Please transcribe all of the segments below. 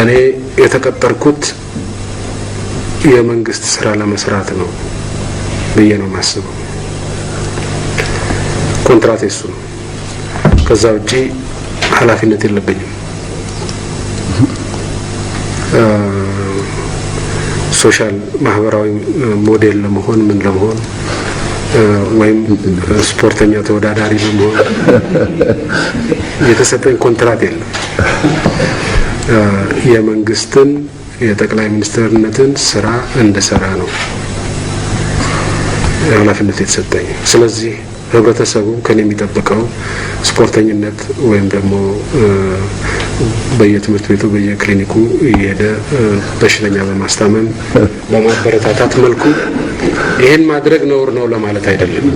እኔ የተቀጠርኩት የመንግስት ስራ ለመስራት ነው ብዬ ነው ማስበው። ኮንትራት እሱ ነው። ከዛ ውጪ ኃላፊነት የለብኝም። ሶሻል ማህበራዊ ሞዴል ለመሆን ምን ለመሆን ወይም ስፖርተኛ ተወዳዳሪ ለመሆን የተሰጠኝ ኮንትራት የለም። የመንግስትን የጠቅላይ ሚኒስትርነትን ስራ እንደሰራ ነው ኃላፊነት የተሰጠኝ። ስለዚህ ህብረተሰቡ ከኔ የሚጠብቀው ስፖርተኝነት ወይም ደግሞ በየትምህርት ቤቱ በየክሊኒኩ እየሄደ በሽተኛ በማስታመም በማበረታታት መልኩ ይሄን ማድረግ ነውር ነው ለማለት አይደለም።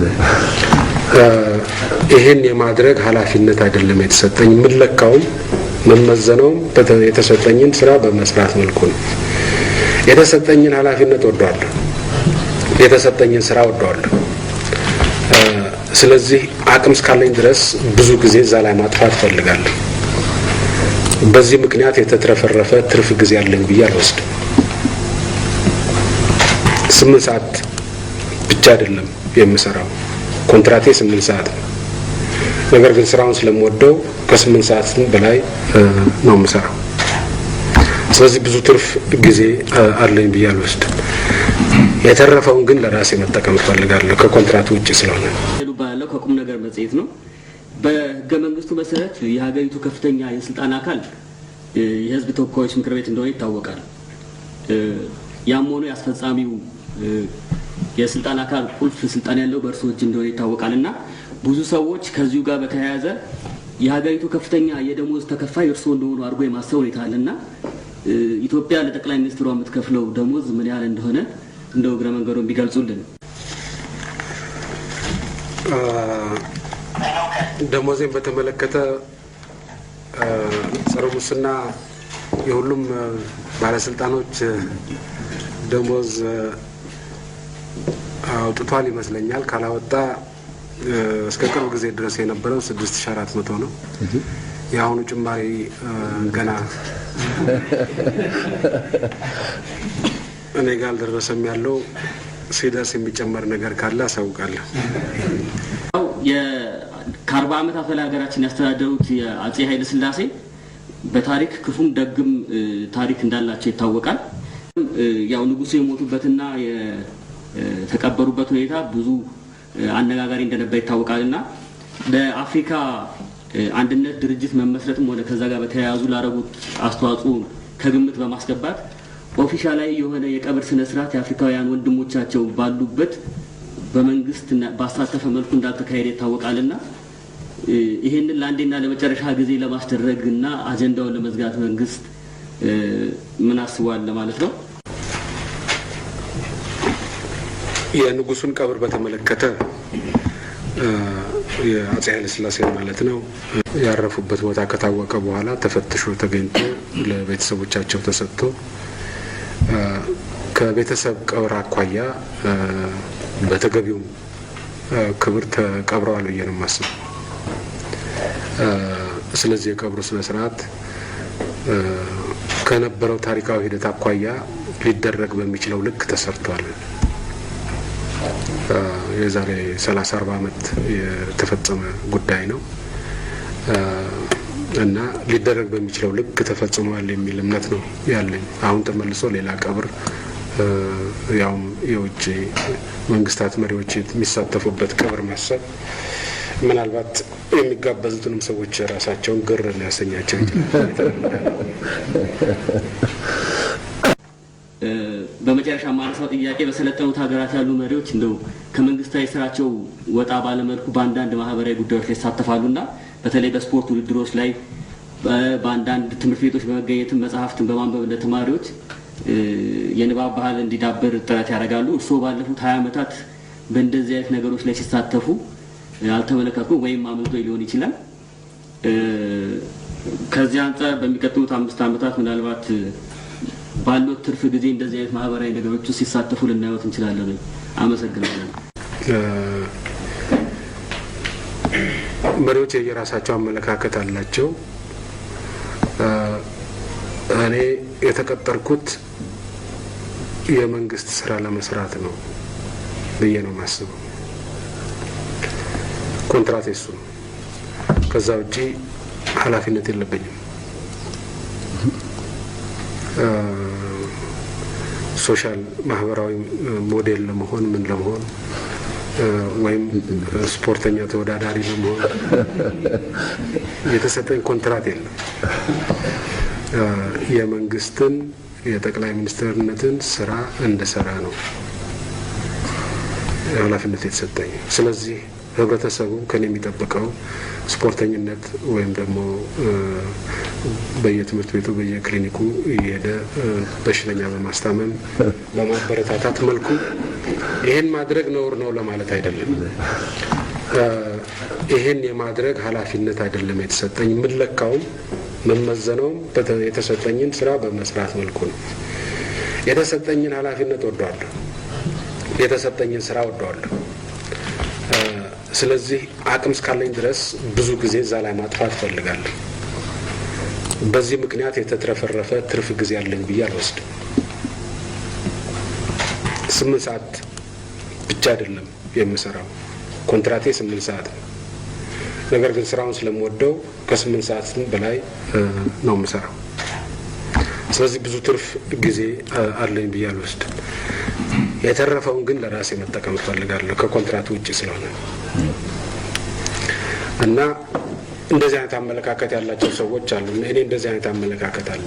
ይሄን የማድረግ ኃላፊነት አይደለም የተሰጠኝ። ምለካውም መመዘነውም የተሰጠኝን ስራ በመስራት መልኩ ነው። የተሰጠኝን ኃላፊነት ወደዋለሁ፣ የተሰጠኝን ስራ ወደዋለሁ። ስለዚህ አቅም እስካለኝ ድረስ ብዙ ጊዜ እዛ ላይ ማጥፋት ፈልጋለሁ። በዚህ ምክንያት የተትረፈረፈ ትርፍ ጊዜ አለኝ ብዬ አልወስድም። 8 ሰዓት ብቻ አይደለም የምሰራው፣ ኮንትራቴ 8 ሰዓት ነው። ነገር ግን ስራውን ስለምወደው ከ8 ሰዓት በላይ ነው የምሰራው። ስለዚህ ብዙ ትርፍ ጊዜ አለኝ ብዬ አልወስድም። የተረፈውን ግን ለራሴ መጠቀም ፈልጋለሁ ከኮንትራቱ ውጪ ስለሆነ። ባለው ከቁም ነገር መጽሔት ነው። በህገ መንግስቱ መሰረት የሀገሪቱ ከፍተኛ የስልጣን አካል የህዝብ ተወካዮች ምክር ቤት እንደሆነ ይታወቃል። ያም ሆኖ ያስፈጻሚው የስልጣን አካል ቁልፍ ስልጣን ያለው በእርሱ እጅ እንደሆነ ይታወቃልና ብዙ ሰዎች ከዚሁ ጋር በተያያዘ የሀገሪቱ ከፍተኛ የደሞዝ ተከፋይ እርሱ እንደሆኑ አድርጎ የማሰብ ሁኔታ አለና ኢትዮጵያ ለጠቅላይ ሚኒስትሯ የምትከፍለው ደሞዝ ምን ያህል እንደሆነ እንደው እግረ መንገዱን ቢገልጹልን። ደሞዜን በተመለከተ ጸረ ሙስና የሁሉም ባለስልጣኖች ደሞዝ አውጥቷል ይመስለኛል። ካላወጣ እስከ ቅርብ ጊዜ ድረስ የነበረው 6400 ነው። የአሁኑ ጭማሪ ገና እኔ ጋር አልደረሰም። ያለው ሲደርስ የሚጨመር ነገር ካለ አሳውቃለሁ። ከ40 ዓመታት በላይ ሀገራችን ያስተዳደሩት የአጼ ኃይለ ሥላሴ በታሪክ ክፉም ደግም ታሪክ እንዳላቸው ይታወቃል። ያው ንጉሱ የሞቱበትና የተቀበሩበት ሁኔታ ብዙ አነጋጋሪ እንደነበር ይታወቃልና ለአፍሪካ አንድነት ድርጅት መመስረትም ሆነ ከዛ ጋር በተያያዙ ላደረጉት አስተዋጽኦ ከግምት በማስገባት ኦፊሻላዊ የሆነ የቀብር ስነ ስርዓት የአፍሪካውያን ወንድሞቻቸው ባሉበት በመንግስት ባሳተፈ መልኩ እንዳልተካሄደ ይታወቃልና ይሄንን ለአንዴና ለመጨረሻ ጊዜ ለማስደረግና አጀንዳውን ለመዝጋት መንግስት ምን አስቧል ለማለት ነው። የንጉሱን ቀብር በተመለከተ የአጼ ኃይለ ሥላሴ ማለት ነው ያረፉበት ቦታ ከታወቀ በኋላ ተፈትሾ ተገኝቶ ለቤተሰቦቻቸው ተሰጥቶ ከቤተሰብ ቀብር አኳያ በተገቢው ክብር ተቀብረዋል ብዬ ነው የማስበው። ስለዚህ የቀብሩ ስነ ስርዓት ከነበረው ታሪካዊ ሂደት አኳያ ሊደረግ በሚችለው ልክ ተሰርቷል። የዛሬ 30-40 ዓመት የተፈጸመ ጉዳይ ነው እና ሊደረግ በሚችለው ልክ ተፈጽሟል የሚል እምነት ነው ያለኝ። አሁን ተመልሶ ሌላ ቀብር ያውም የውጭ መንግስታት መሪዎች የሚሳተፉበት ቀብር ማሰብ ምናልባት የሚጋበዙትንም ሰዎች ራሳቸውን ግር ሊያሰኛቸው ይችላል። በመጨረሻ ማነሳው ጥያቄ በሰለጠኑት ሀገራት ያሉ መሪዎች እንደው ከመንግስታዊ ስራቸው ወጣ ባለመልኩ በአንዳንድ ማህበራዊ ጉዳዮች ላይ ይሳተፋሉና በተለይ በስፖርት ውድድሮች ላይ በአንዳንድ ትምህርት ቤቶች በመገኘትም መጽሐፍትን በማንበብ ለተማሪዎች የንባብ ባህል እንዲዳብር ጥረት ያደርጋሉ። እርስዎ ባለፉት 20 ዓመታት በእንደዚህ አይነት ነገሮች ላይ ሲሳተፉ አልተመለከቱም ወይም አምልጦ ሊሆን ይችላል። ከዚህ አንጻር በሚቀጥሉት 5 ዓመታት ምናልባት ባለው ትርፍ ጊዜ እንደዚህ አይነት ማህበራዊ ነገሮች ሲሳተፉ ልናየው እንችላለን። አመሰግናለሁ። መሪዎች የራሳቸው አመለካከት አላቸው። እኔ የተቀጠርኩት የመንግስት ስራ ለመስራት ነው ብዬ ነው ማስበው። ኮንትራት እሱ ነው። ከዛ ውጪ ኃላፊነት የለብኝም። ሶሻል ማህበራዊ ሞዴል ለመሆን ምን ለመሆን ወይም ስፖርተኛ ተወዳዳሪ ለመሆን የተሰጠኝ ኮንትራት የለም። የመንግስትን የጠቅላይ ሚኒስትርነትን ስራ እንደሰራ ነው ኃላፊነት የተሰጠኝ። ስለዚህ ህብረተሰቡ ከኔ የሚጠብቀው ስፖርተኝነት ወይም ደግሞ በየትምህርት ቤቱ በየክሊኒኩ እየሄደ በሽተኛ በማስታመም በማበረታታት መልኩ ይሄን ማድረግ ነውር ነው ለማለት አይደለም። ይሄን የማድረግ ኃላፊነት አይደለም የተሰጠኝ። የምለካውም መመዘነውም የተሰጠኝን ስራ በመስራት መልኩ ነው። የተሰጠኝን ኃላፊነት ወደዋለሁ፣ የተሰጠኝን ስራ ወደዋለሁ። ስለዚህ አቅም እስካለኝ ድረስ ብዙ ጊዜ እዛ ላይ ማጥፋት ፈልጋለሁ። በዚህ ምክንያት የተትረፈረፈ ትርፍ ጊዜ አለኝ ብዬ አልወስድም። 8 ሰዓት ብቻ አይደለም የምሰራው፣ ኮንትራቴ 8 ሰዓት ነው። ነገር ግን ስራውን ስለምወደው ከ8 ሰዓት በላይ ነው የምሰራው። ስለዚህ ብዙ ትርፍ ጊዜ አለኝ ብዬ አልወስድም። የተረፈውን ግን ለራሴ መጠቀም እፈልጋለሁ ከኮንትራቱ ውጪ ስለሆነ እና እንደዚህ አይነት አመለካከት ያላቸው ሰዎች አሉ። እኔ እንደዚህ አይነት አመለካከት አለ።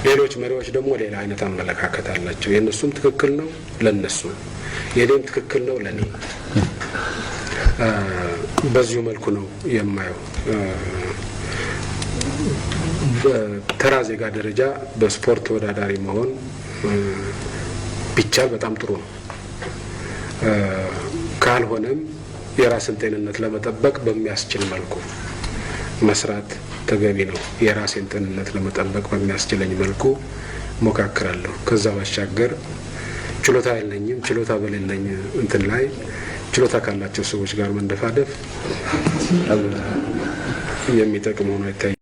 ሌሎች መሪዎች ደግሞ ሌላ አይነት አመለካከት አላቸው። የእነሱም ትክክል ነው ለነሱ፣ የኔም ትክክል ነው ለኔ። በዚሁ መልኩ ነው የማየው። በተራ ዜጋ ደረጃ በስፖርት ተወዳዳሪ መሆን ቢቻል በጣም ጥሩ ነው። ካልሆነም የራስን ጤንነት ለመጠበቅ በሚያስችል መልኩ መስራት ተገቢ ነው። የራሴን ጤንነት ለመጠበቅ በሚያስችለኝ መልኩ ሞካክራለሁ። ከዛ ባሻገር ችሎታ የለኝም። ችሎታ በሌለኝ እንትን ላይ ችሎታ ካላቸው ሰዎች ጋር መንደፋደፍ የሚጠቅም ሆኖ አይታይ።